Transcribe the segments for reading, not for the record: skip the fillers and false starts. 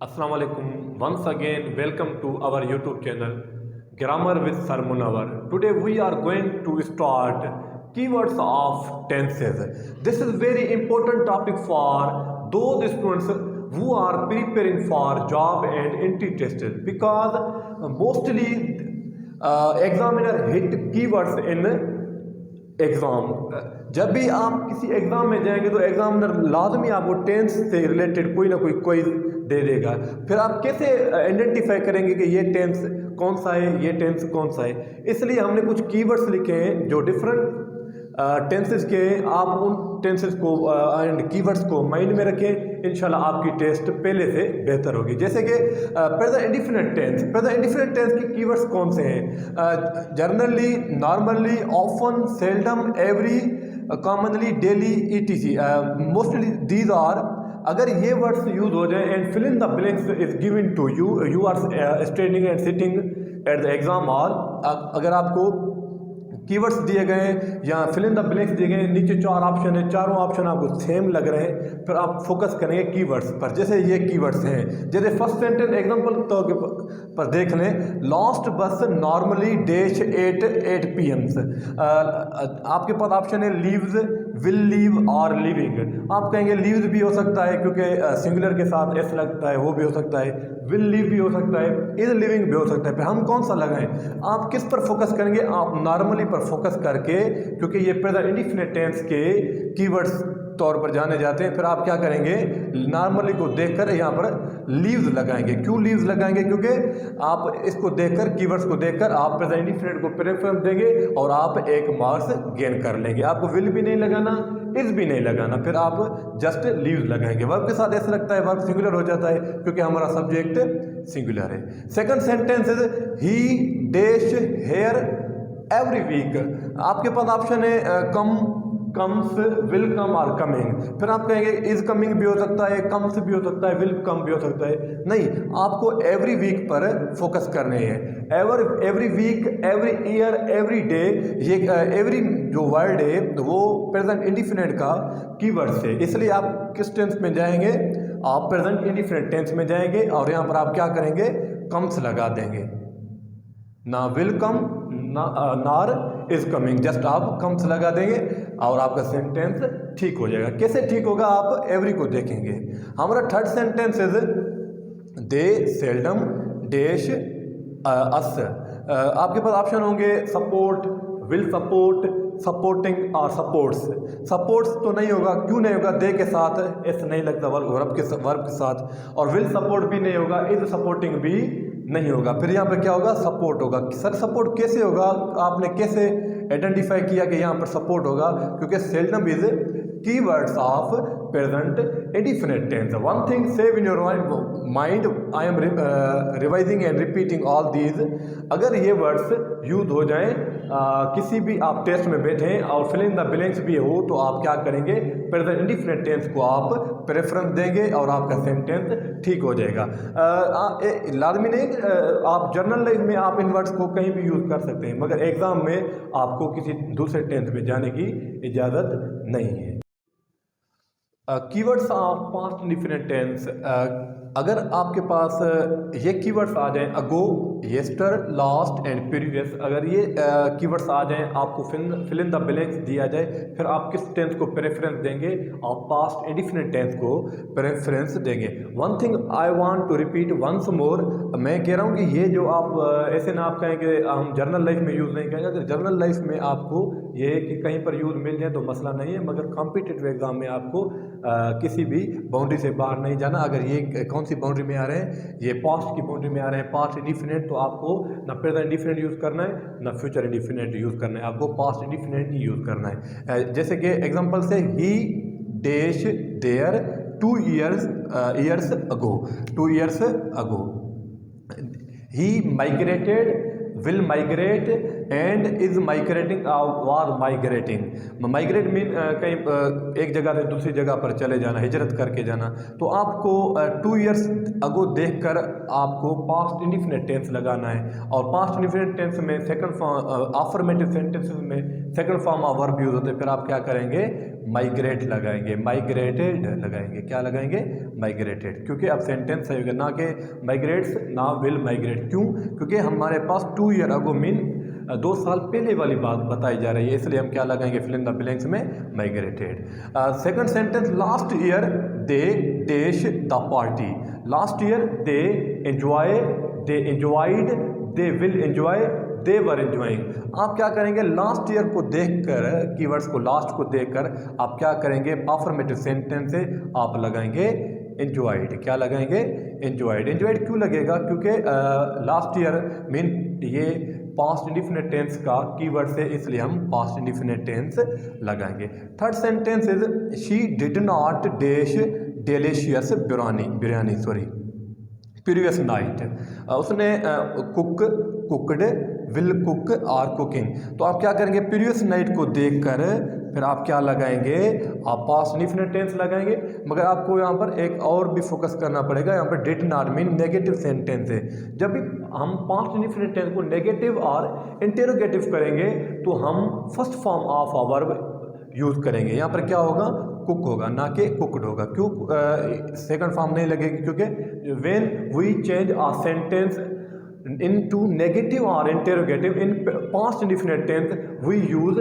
Assalamu alaikum. Once again, welcome to our YouTube channel Grammar with Sir Munawar. Today we are going to start keywords of tenses. This is very important topic for those students who are preparing for job and entry tests because mostly examiner hit keywords in exam. जब भी आप किसी exam में जाएंगे तो examiner लाजमी आपको tense से रिलेटेड कोई ना कोई क्विज दे देगा। फिर आप कैसे आइडेंटिफाई करेंगे कि ये टेंस कौन सा है, ये टेंस कौन सा है। इसलिए हमने कुछ कीवर्ड्स लिखे हैं जो डिफरेंट टेंसेस के। आप उन टेंसेस को एंड कीवर्ड्स को माइंड में रखें, इंशाल्लाह आपकी टेस्ट पहले से बेहतर होगी। जैसे कि present indefinite tense. Present indefinite tense के कीवर्ड्स कौन से हैं? Generally, normally, often, seldom, every, commonly, daily, ETC. Mostly these are. अगर ये वर्ड्स यूज हो जाए and fill in the blanks is given to you, you are standing and sitting at the exam hall. अगर आपको keywords दिए गए हैं या फिल इन द ब्लैंक्स दिए गए हैं, नीचे 4 ऑप्शन है, चारों ऑप्शन आपको सेम लग रहे हैं, फिर आप फोकस करेंगे कीवर्ड्स पर। जैसे ये कीवर्ड्स हैं, जैसे फर्स्ट सेंटेंस एग्जांपल तो पर देख लें, लॉस्ट बस नॉर्मली डैश 8 PM। आपके पास ऑप्शन है लीव्स, विल लीव और लिविंग। आप कहेंगे लीव्स भी हो सकता है क्योंकि सिंगुलर के साथ एस लगता है, वो भी हो सकता है। विल लीव भी हो सकता है, इज लिविंग भी हो सकता है। फिर हम कौन सा लगाएं? आप किस पर फोकस करेंगे? आप नॉर्मली पर फोकस करके, क्योंकि ये प्रेजेंट इंडिफिनिट टेंस के कीवर्ड्स तौर पर जाने जाते हैं। फिर आप क्या करेंगे? नॉर्मली को देखकर यहाँ पर लीव्स लगाएंगे। क्यों लीव्स लगाएंगे? क्योंकि आप इसको देखकर, कीवर्ड्स को देखकर आप प्रेजेंट इंडिफिनिट को प्रेफरेंस देंगे और आप एक मार्क्स गेन कर लेंगे। आपको विल भी नहीं लगाना, इज भी नहीं लगाना, फिर आप जस्ट लीव्स लगाएंगे। वर्ब के साथ ऐसा लगता है वर्ब सिंगुलर हो जाता है क्योंकि हमारा सब्जेक्ट सिंगुलर है। Second sentence is he dash here every week. आपके पास ऑप्शन है कम, कम्स, विल कम और कमिंग। फिर आप कहेंगे इज कमिंग भी हो सकता है, कम्स भी हो सकता है, विल कम भी हो सकता है। नहीं, आपको एवरी वीक पर फोकस करने हैं। Every week, every year, every day. ये एवरी जो वर्ड है वो प्रेजेंट इंडिफिनिट का कीवर्ड है, इसलिए आप किस टेंस में जाएंगे? आप प्रेजेंट इंडिफिनिट टेंस में जाएंगे और यहाँ पर आप क्या करेंगे? कम्स लगा देंगे। ना विल कम नार इज कमिंग, जस्ट आप कम्स लगा देंगे और आपका सेंटेंस ठीक हो जाएगा। कैसे ठीक होगा? आप एवरी को देखेंगे। हमारा third sentence is they seldom dash us. आपके पास ऑप्शन होंगे सपोर्ट, विल सपोर्ट, सपोर्टिंग और सपोर्ट्स। सपोर्ट्स तो नहीं होगा। क्यों नहीं होगा? दे के साथ एस नहीं लगता वर्ब के साथ, और विल सपोर्ट भी नहीं होगा, इज सपोर्टिंग भी नहीं होगा। फिर यहाँ पर क्या होगा? सपोर्ट होगा। सर सपोर्ट कैसे होगा? आपने कैसे आइडेंटिफाई किया कि यहाँ पर सपोर्ट होगा? क्योंकि seldom is keywords of present indefinite tense. One thing save in your mind, I am revising and repeating all these. अगर ये वर्ड्स यूज हो जाएं किसी भी आप टेस्ट में बैठे और फिल इन द ब्लैंक्स भी हो, तो आप क्या करेंगे? प्रेजेंट इंडिफिनिट टेंस को आप प्रेफरेंस देंगे और आपका सेंटेंस ठीक हो जाएगा। लाजमी नहीं आप जर्नल लाइफ में आप इन वर्ड्स को कहीं भी यूज़ कर सकते हैं, मगर एग्जाम में आपको किसी दूसरे टेंस में जाने की इजाज़त नहीं है। Keywords of past indefinite tense. अगर आपके पास ये कीवर्ड्स आ जाएं, ago, yester, last and previous, अगर ये कीवर्ड्स आ जाएं, आपको फिल इन द ब्लैंक्स दिया जाए, फिर आप किस टेंस को प्रेफरेंस देंगे? आप पास्ट इंडिफिनिट टेंस को प्रेफरेंस देंगे। One thing I want to repeat once more. मैं कह रहा हूँ कि ये जो आप ऐसे ना आप कहें कि हम जर्नल लाइफ में यूज़ नहीं करेंगे। अगर जर्नल लाइफ में आपको ये कि कहीं पर यूज़ मिल जाए तो मसला नहीं है, मगर कॉम्पिटिटिव एग्जाम में आपको किसी भी बाउंड्री से बाहर नहीं जाना। अगर ये कौन सी बाउंड्री में आ रहे हैं? ये पास्ट की बाउंड्री में आ रहे हैं, पास्ट इंडिफिनिट, तो आपको ना प्रेजेंट इंडिफिनिट यूज़ करना है ना फ्यूचर इंडिफिनिट यूज़ करना है, आपको पास्ट इंडिफिनिट ही यूज़ करना है। जैसे कि एग्जांपल से ही dash there 2 years ago, 2 years ago। He migrated, will migrate and is migrating was migrating. Migrate mean कहीं एक जगह से दूसरी जगह पर चले जाना, हिजरत करके जाना। तो आपको 2 ईयर्स अगो देखकर आपको पास्ट इंडिफिनिट टेंस लगाना है, और पास्ट इंडिफिनिट टेंस में सेकंड फॉर्म अफर्मेटिव सेंटेंसेस में second form of verb use होते हैं। फिर आप क्या करेंगे, माइग्रेट लगाएंगे, माइग्रेटेड लगाएंगे, क्या लगाएंगे, माइग्रेटेड, क्योंकि अब सेंटेंस सही होगा, ना कि माइग्रेट्स ना विल माइग्रेट। क्यों, क्योंकि हमारे पास 2 ईयर अगो मीन 2 साल पहले वाली बात बताई जा रही है, इसलिए हम क्या लगाएंगे, फिल इन द ब्लैंक्स में migrated. Second sentence, last year they dash the party. Last year they enjoy, they enjoyed, they will enjoy, they were enjoying. आप क्या करेंगे, लास्ट ईयर को देखकर, कीवर्ड्स को लास्ट को देखकर आप क्या करेंगे, अफर्मेटिव सेंटेंस से आप लगाएंगे एंजॉयड। क्या लगाएंगे, एंजॉयड। एंजॉयड क्यों लगेगा, क्योंकि लास्ट ईयर मीन ये पास्ट इंडिफिनिट टेंस का कीवर्ड है, इसलिए हम पास्ट इंडिफिनिट टेंस लगाएंगे। Third sentence is she did not dash delicious biryani previous night. उसने कुकड, विल कुक और कुकिंग। तो आप क्या करेंगे, प्रीवियस नाइट को देखकर फिर आप क्या लगाएंगे, आप पास्ट इंडिफिनिट टेंस लगाएंगे। मगर आपको यहाँ पर एक और भी फोकस करना पड़ेगा, यहाँ पर did not mean negative sentence है। जब भी हम पास्ट इंडिफिनिट टेंस को नेगेटिव और इंटेरोगेटिव करेंगे तो हम first form of a verb use करेंगे। यहाँ पर क्या होगा, कुक होगा, ना कि कुकड होगा। क्यों सेकंड फॉर्म नहीं लगेगी, क्योंकि when we change a sentence into negative or interrogative in past indefinite tense we use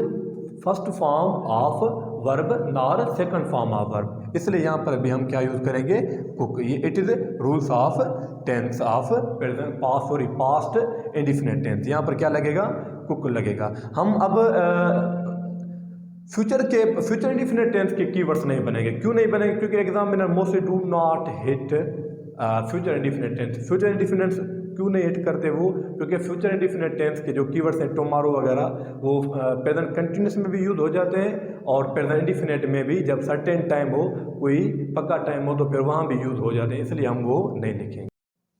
first form of verb nor second form of verb। इसलिए यहाँ पर भी हम क्या यूज करेंगे, कुक। ये it is rules of tense of present past indefinite tense. यहाँ पर क्या लगेगा, कुक लगेगा। हम अब फ्यूचर इंडिफिनिट टेंस के कीवर्ड्स नहीं बनेंगे। क्यों नहीं बनेंगे, क्योंकि examiner mostly do not hit future indefinite tense. Future indefinite क्यों नहीं हिट करते वो, क्योंकि फ्यूचर इंडिफिनिट टेंस के जो कीवर्ड्स हैं टुमारो वगैरह, वो प्रेजेंट कंटिन्यूस में भी यूज हो जाते हैं, और प्रेजेंट इंडिफिनिट में भी जब सर्टेन टाइम हो, कोई पक्का टाइम हो, तो फिर वहाँ भी यूज हो जाते हैं, इसलिए हम वो नहीं लिखेंगे।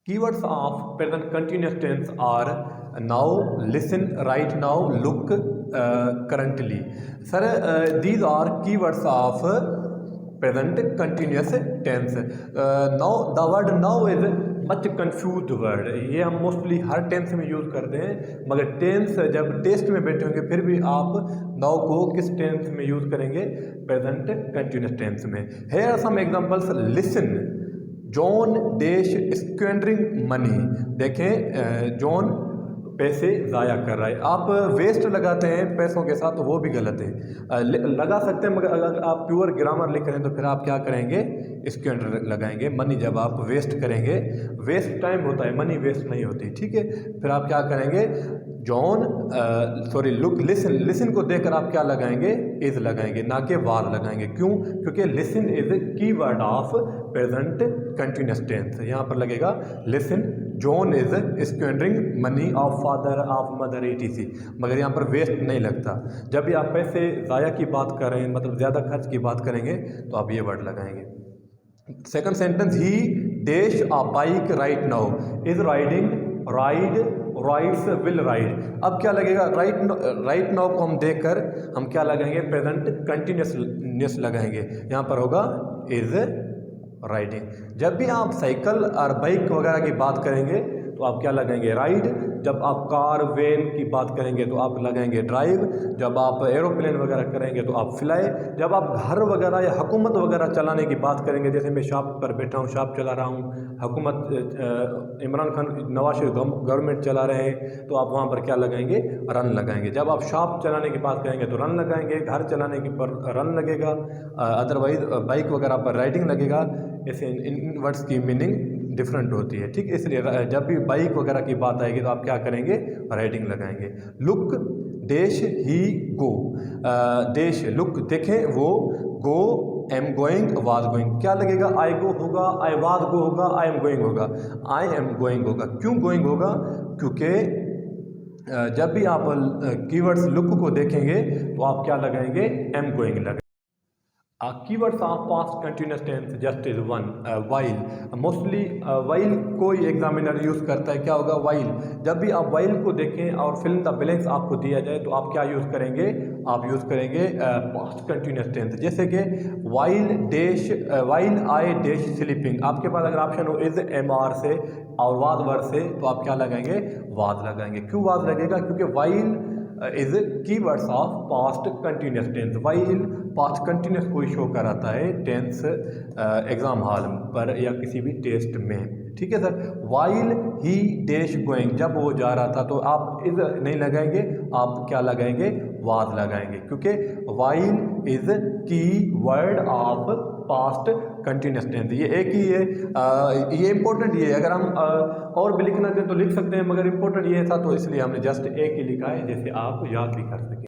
Keywords of present continuous tense are now, listen, right now, look, currently. Sir these are keywords of present continuous tense. Now, the word now is much confuse word. ये हम मोस्टली हर टेंस में यूज़ करते हैं, मगर tense जब test में बैठे होंगे फिर भी आप नाउ को किस टेंस में यूज़ करेंगे, प्रेजेंट कंटिन्यूस टेंस में। Here are some examples, listen, John dash squandering money. देखें, जॉन पैसे ज़ाया कर रहा है। आप वेस्ट लगाते हैं पैसों के साथ, तो वो भी गलत है। लगा सकते हैं, मगर अगर आप प्योर ग्रामर लिख रहे हैं तो फिर आप क्या करेंगे, इसके अंडर लगाएंगे मनी। जब आप वेस्ट करेंगे, वेस्ट टाइम होता है, मनी वेस्ट नहीं होती, ठीक है। फिर आप क्या करेंगे, जॉन लुक, लिसन को देखकर आप क्या लगाएंगे, इज लगाएंगे, ना कि वार लगाएंगे। क्यों, क्योंकि listen is key word of present continuous tense. यहाँ पर लगेगा listen, John is squandering money of father of mother etc। मगर यहाँ पर वेस्ट नहीं लगता। जब भी आप पैसे ज़ाया की बात कर रहे हैं, मतलब ज़्यादा खर्च की बात करेंगे, तो आप ये वर्ड लगाएंगे। Second sentence, he dash a bike right now, is riding, ride, rides, will ride. अब क्या लगेगा, राइट नाउ को हम देखकर हम क्या लगाएंगे, प्रेजेंट कंटिन्यूस लगाएंगे। यहाँ पर होगा इज राइडिंग। जब भी आप साइकिल और बाइक वगैरह की बात करेंगे तो आप क्या लगाएंगे, राइड। जब आप कार वैन की बात करेंगे तो आप लगाएंगे ड्राइव। जब आप एरोप्लेन वगैरह करेंगे तो आप फ्लाई। जब आप घर वगैरह या हुकूमत वगैरह चलाने की बात करेंगे, जैसे मैं शॉप पर बैठा हूँ, शॉप चला रहा हूँ, हुकूमत इमरान खान, नवाज शरीफ गवर्नमेंट चला रहे हैं, तो आप वहाँ पर क्या लगाएंगे, रन लगाएंगे। जब आप शॉप चलाने की बात करेंगे तो रन लगाएंगे, घर चलाने की पर रन लगेगा, अदरवाइज बाइक वगैरह पर राइडिंग लगेगा। ऐसे इन वर्ड्स की मीनिंग डिफरेंट होती है, ठीक। इसलिए जब भी बाइक वगैरह की बात आएगी तो आप क्या करेंगे, राइडिंग लगाएंगे। लुक, डैश, ही, गो, डैश, लुक, देखें, वो, गो, एम गोइंग, वाज गोइंग। क्या लगेगा, आई गो होगा, आई वाज गो होगा, आई एम गोइंग होगा, आई एम गोइंग होगा। क्यों गोइंग होगा, क्योंकि जब भी आप कीवर्ड्स लुक को देखेंगे तो आप क्या लगाएंगे, एम गोइंग लगाएंगे। Keywords of past continuous tense just is one. While mostly while कोई एग्जामिनर यूज़ करता है, क्या होगा while। जब भी आप while को देखें और fill in the blanks आपको दिया जाए तो आप क्या यूज़ करेंगे, आप यूज़ करेंगे past continuous tense। जैसे कि while I dash sleeping, आपके पास अगर ऑप्शन हो is mr से और was वर्ड से तो आप क्या लगाएंगे, was लगाएंगे। क्यों was लगेगा, क्योंकि while is keywords of past continuous tense. While past continuous कोई शो कराता है टेंस एग्जाम हॉल पर या किसी भी टेस्ट में, ठीक है sir. While he dash going, जब वो जा रहा था तो आप इज नहीं लगाएंगे, आप क्या लगाएंगे, वाज लगाएंगे, क्योंकि while is key word of past continuous tense. ये एक ही है, ये इंपॉर्टेंट ये है। अगर हम और भी लिखना चाहें तो लिख सकते हैं, मगर इंपॉर्टेंट ये था तो इसलिए हमने जस्ट एक ही लिखा है, जैसे आप याद भी कर सकें।